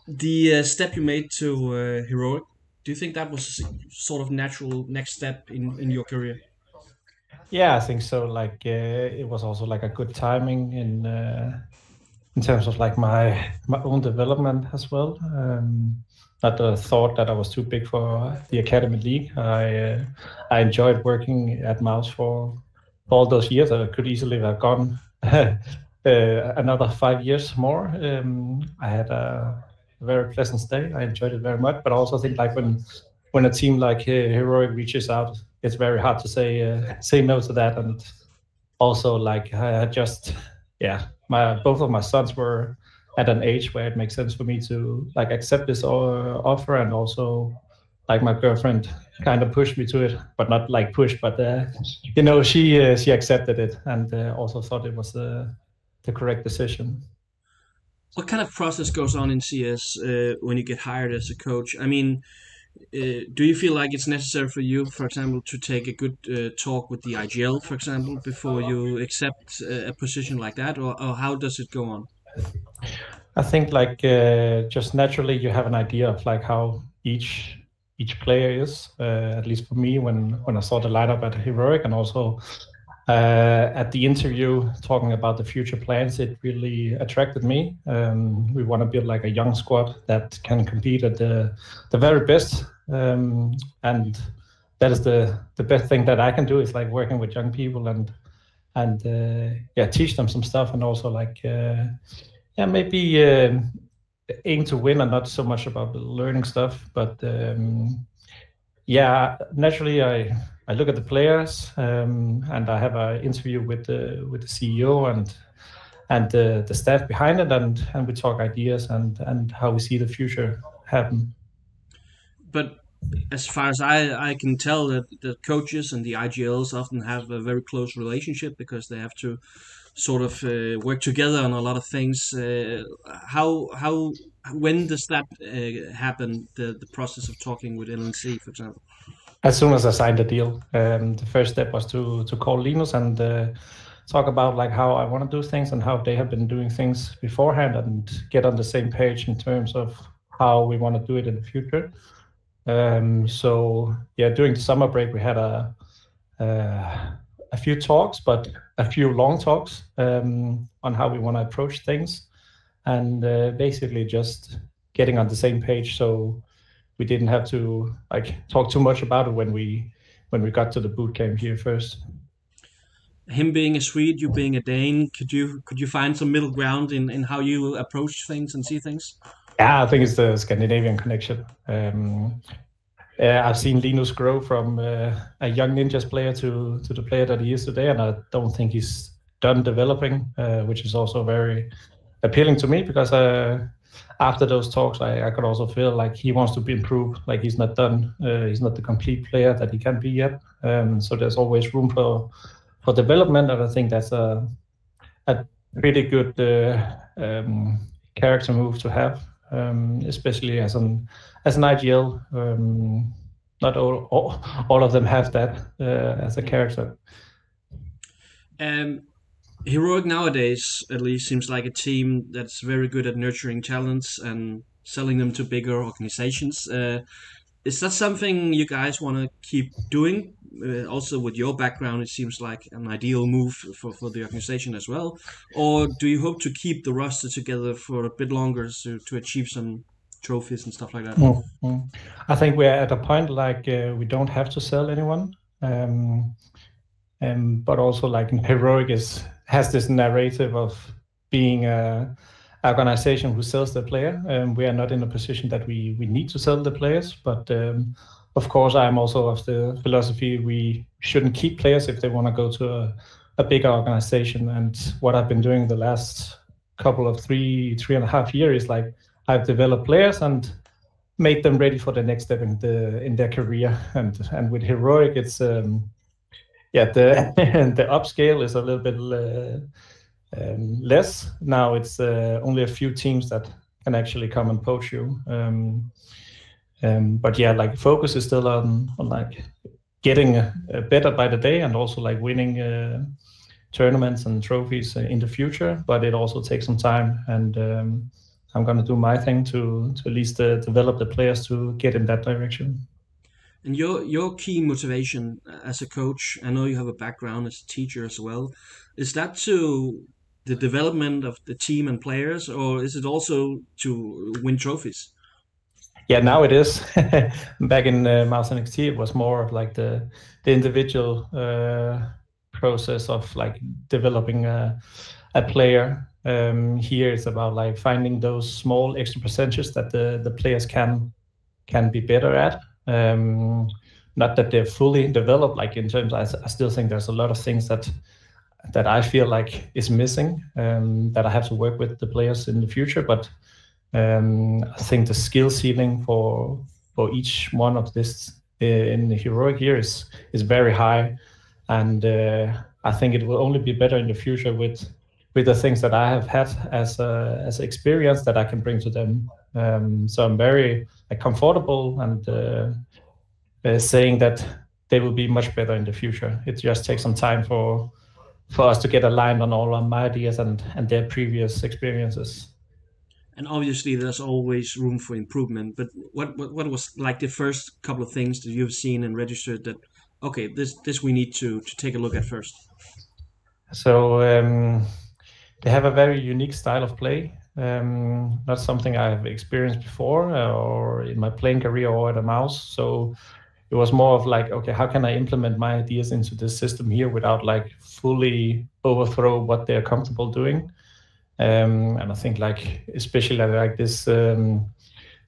The step you made to heroic, do you think that was a sort of natural next step in your career? Yeah, I think so. Like it was also like a good timing in terms of like my own development as well. Not that I thought that I was too big for the academy league. I enjoyed working at Mouse for all those years. I could easily have gone another 5 years more. I had a very pleasant stay. I enjoyed it very much. But I also think like when a team like Heroic reaches out, it's very hard to say no to that. And also like I just yeah, my both of my sons were at an age where it makes sense for me to like accept this offer, and also like my girlfriend kind of pushed me to it, but not like push, but she accepted it, and also thought it was the correct decision. What kind of process goes on in CS when you get hired as a coach? I mean, do you feel like it's necessary for you, for example, to take a good talk with the IGL, for example, before you accept a position like that, or how does it go on? I think like just naturally you have an idea of like how each player is. At least for me, when I saw the lineup at Heroic, and also at the interview talking about the future plans, it really attracted me. We want to build like a young squad that can compete at the very best, and that is the best thing that I can do is like working with young people and yeah, teach them some stuff, and also like yeah, maybe aim to win and not so much about the learning stuff. But yeah, naturally I look at the players, and I have an interview with the CEO and the staff behind it, and we talk ideas and how we see the future happen. But as far as I can tell, that the coaches and the IGLs often have a very close relationship because they have to sort of work together on a lot of things. How when does that happen? The process of talking with LNC, for example. As soon as I signed the deal, the first step was to call Linus and talk about like how I want to do things and how they have been doing things beforehand, and get on the same page in terms of how we want to do it in the future. So yeah, during the summer break, we had a few talks, but a few long talks on how we want to approach things, and basically just getting on the same page. So we didn't have to like talk too much about it when we got to the boot camp here first. Him being a Swede, you being a Dane, could you find some middle ground in how you approach things and see things? Yeah, I think it's the Scandinavian connection. I've seen Linus grow from a young Ninjas player to the player that he is today, and I don't think he's done developing, which is also very appealing to me because after those talks, I could also feel like he wants to be improved. Like he's not done. He's not the complete player that he can be yet. So there's always room for development, and I think that's a pretty good character move to have, especially as an IGL. Not all of them have that as a character. Um, Heroic nowadays, at least, seems like a team that's very good at nurturing talents and selling them to bigger organizations. Is that something you guys want to keep doing? Also, with your background, it seems like an ideal move for the organization as well. Or do you hope to keep the roster together for a bit longer to achieve some trophies and stuff like that? Mm. I think we're at a point like we don't have to sell anyone, um, but also like Heroic has this narrative of being a organization who sells the player. We are not in a position that we need to sell the players, but of course, I'm also of the philosophy we shouldn't keep players if they want to go to a bigger organization. And what I've been doing the last couple of 3.5 years is like I've developed players and made them ready for the next step in their career. And with Heroic, it's yeah, the the upscale is a little bit less. Now it's only a few teams that can actually come and poach you. But yeah, like focus is still on like getting better by the day, and also like winning tournaments and trophies in the future. But it also takes some time, and I'm going to do my thing to at least develop the players to get in that direction. And your key motivation as a coach, I know you have a background as a teacher as well, is that to the development of the team and players, or is it also to win trophies? Yeah, now it is. Back in MOUZ NXT, it was more of like the individual process of like developing a player. Here it's about like finding those small extra percentages that the players can be better at. Not that they're fully developed, like in terms, I still think there's a lot of things that I feel like is missing, that I have to work with the players in the future. But I think the skill ceiling for each one of this in the heroic here is very high, and I think it will only be better in the future with the things that I have had as experience that I can bring to them. So I'm very comfortable and saying that they will be much better in the future. It just takes some time for us to get aligned on all of my ideas and their previous experiences. And obviously, there's always room for improvement. But what was like the first couple of things that you've seen and registered that okay, this we need to take a look at first? So they have a very unique style of play. Not something I've experienced before or in my playing career or at a MOUZ. So it was more of like, okay, how can I implement my ideas into this system here without like fully overthrow what they're comfortable doing? And I think like especially like this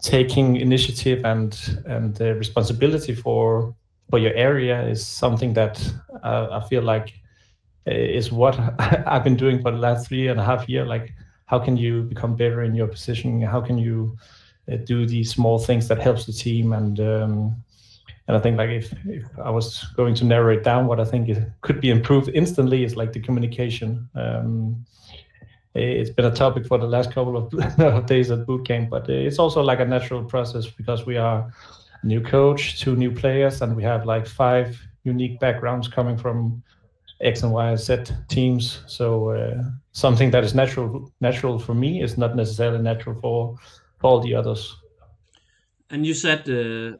taking initiative and responsibility for your area is something that I feel like is what I've been doing for the last 3.5 years. Like, how can you become better in your position? How can you do these small things that helps the team? And I think like if I was going to narrow it down, what I think it could be improved instantly is like the communication. It's been a topic for the last couple of days at boot camp, but it's also like a natural process because we are a new coach, 2 new players, and we have like 5 unique backgrounds coming from X and Y and Z teams. So something that is natural for me is not necessarily natural for all the others. And you said,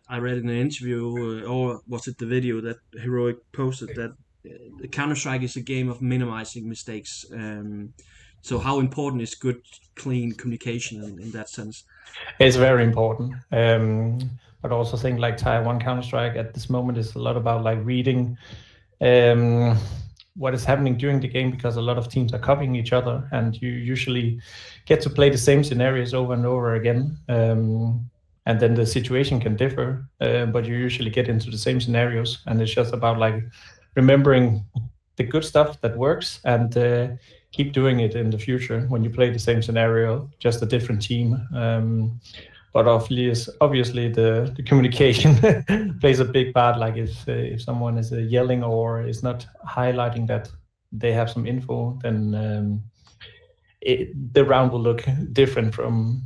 I read in an interview, or was it the video that Heroic posted, that the Counter-Strike is a game of minimizing mistakes. So how important is good, clean communication in that sense? It's very important. But I also think like Tier 1 Counter-Strike at this moment is a lot about like reading what is happening during the game, because a lot of teams are copying each other and you usually get to play the same scenarios over and over again. And then the situation can differ, but you usually get into the same scenarios, and it's just about like remembering the good stuff that works and keep doing it in the future when you play the same scenario, just a different team. But obviously the communication plays a big part. Like if someone is yelling or is not highlighting that they have some info, then the round will look different from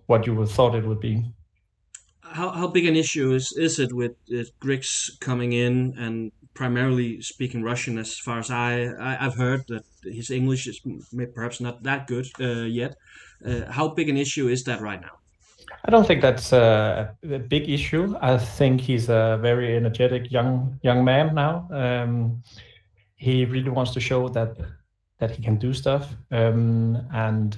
what you would thought it would be. How big an issue is it with Griggs coming in and primarily speaking Russian? As far as I've heard that his English is perhaps not that good yet. How big an issue is that right now? I don't think that's a big issue. I think he's a very energetic young man now. He really wants to show that he can do stuff, and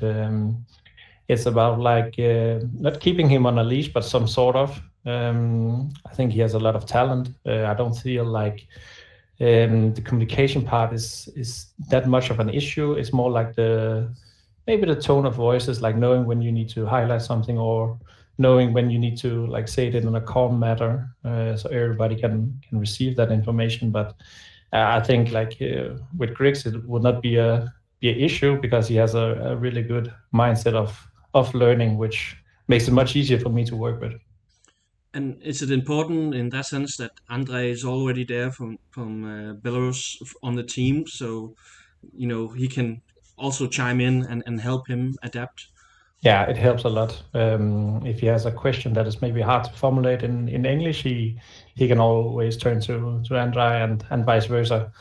it's about like not keeping him on a leash, but some sort of. I think he has a lot of talent. I don't feel like the communication part is that much of an issue. It's more like maybe the tone of voice is like knowing when you need to highlight something or knowing when you need to like say it in a calm manner, so everybody can receive that information. But I think like with Griggs, it would not be an issue because he has a really good mindset of learning, which makes it much easier for me to work with. And is it important in that sense that Andre is already there from Belarus on the team, so he can also chime in and help him adapt? Yeah, it helps a lot. If he has a question that is maybe hard to formulate in English, he can always turn to Andre and vice versa.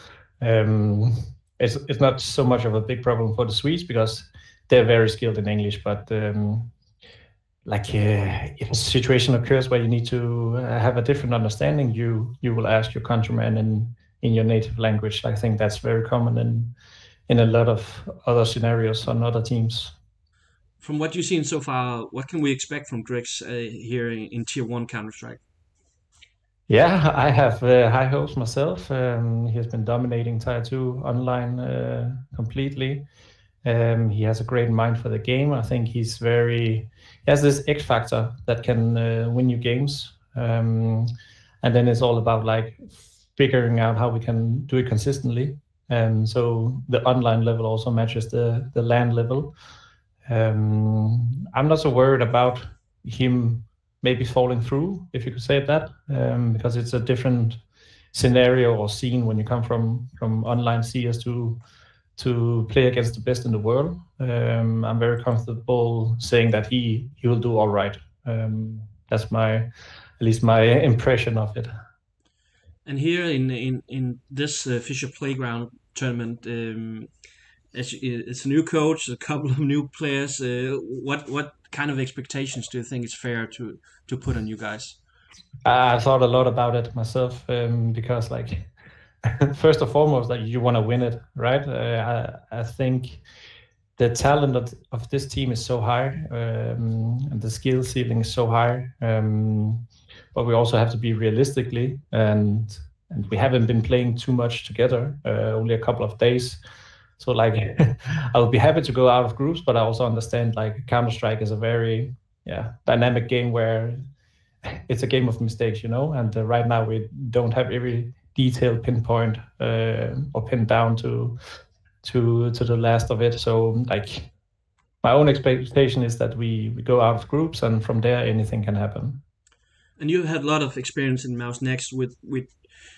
It's not so much of a big problem for the Swedes because they're very skilled in English, but if a situation occurs where you need to have a different understanding, you will ask your countryman in your native language. I think that's very common in a lot of other scenarios on other teams. From what you've seen so far, what can we expect from Griggs here in Tier 1 Counter-Strike? Yeah, I have high hopes myself. He has been dominating Tier 2 online completely. He has a great mind for the game. I think he has this X factor that can win you games. And then it's all about like figuring out how we can do it consistently. So the online level also matches the LAN level. I'm not so worried about him maybe falling through, if you could say that, because it's a different scenario or scene when you come from online CS to play against the best in the world. I'm very comfortable saying that he will do all right. That's at least my impression of it. And here in this FISSURE Playground tournament, it's a new coach, a couple of new players. What kind of expectations do you think is fair to put on you guys? I thought a lot about it myself, because like first and foremost, like you want to win it, right? I think the talent of this team is so high, and the skill ceiling is so high. But we also have to be realistically, and we haven't been playing too much together, only a couple of days. So like I would be happy to go out of groups, but I also understand like Counter-Strike is a very dynamic game where it's a game of mistakes, and right now we don't have every detail pinpoint or pinned down to the last of it. So like my own expectation is that we go out of groups, and from there anything can happen. And you've had a lot of experience in MOUZ NXT with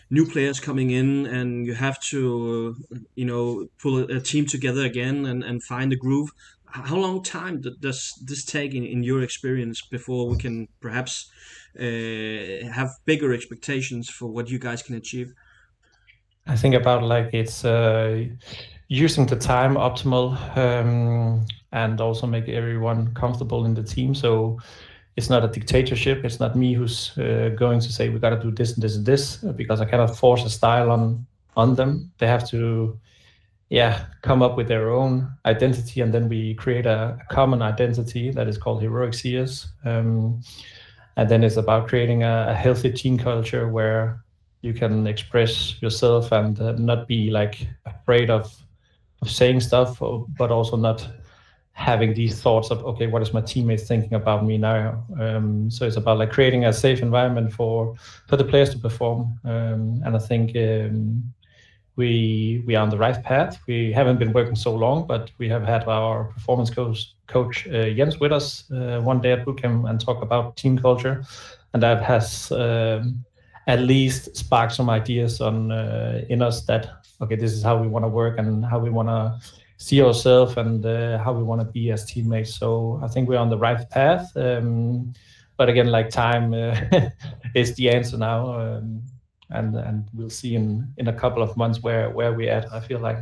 new players coming in, and you have to pull a team together again and find a groove. How long time does this take in your experience before we can perhaps have bigger expectations for what you guys can achieve? I think about like it's using the time optimal, and also make everyone comfortable in the team. So it's not a dictatorship. It's not me who's going to say we got to do this and this and this, because I cannot force a style on them. They have to come up with their own identity, and then we create a common identity that is called Heroic CS. And then it's about creating a healthy team culture where you can express yourself and not be like afraid of saying stuff, but also not having these thoughts of, okay, what is my teammates thinking about me now? So it's about like creating a safe environment for the players to perform. And I think we are on the right path. We haven't been working so long, but we have had our performance coach Jens with us one day at bootcamp and talk about team culture, and that has at least sparked some ideas in us that, okay, this is how we want to work and how we want to see ourselves and how we want to be as teammates. So I think we're on the right path. But again, like time is the answer now, and we'll see in a couple of months where we're at. I feel like.